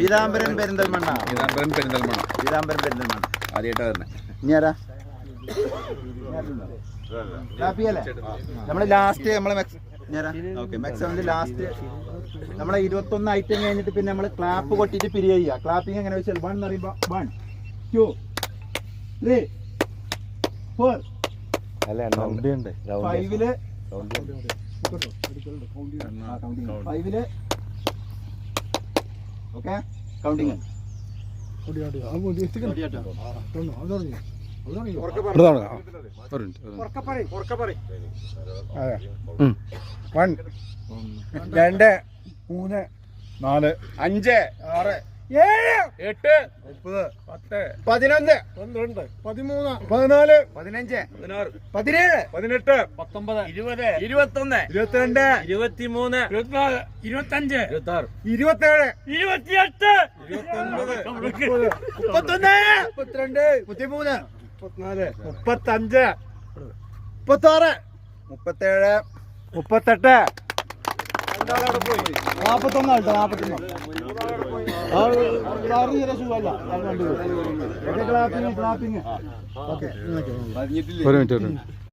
പീതാംബരൻ പെരിന്തൽമണ്ണ ആദ്യമായിട്ടാ വരുന്നത്. നമ്മള് ലാസ്റ്റ് നമ്മളെ ലാസ്റ്റ് നമ്മളെ 21 ഐറ്റം കഴിഞ്ഞിട്ട് പിന്നെ നമ്മള് ക്ലാപ്പ് കൊട്ടിട്ട് പിരിയ ചെയ്യുക. ക്ലാപ്പിങ് എങ്ങനെ വെച്ചാൽ 1 എന്ന് പറയുമ്പോ 1 2 3 4 5 ഓക്കെ കൗണ്ടിങ് വൺ 2 3 4 5 6 7 8 9 10 11 12 13 14 15 16 17 18 19 20 21 22 23 24 25 26 27 28 29 31 32 33 34 35 36 37 38 41 ക്ലാപ്പിങ് ഒരു മിനിറ്റ്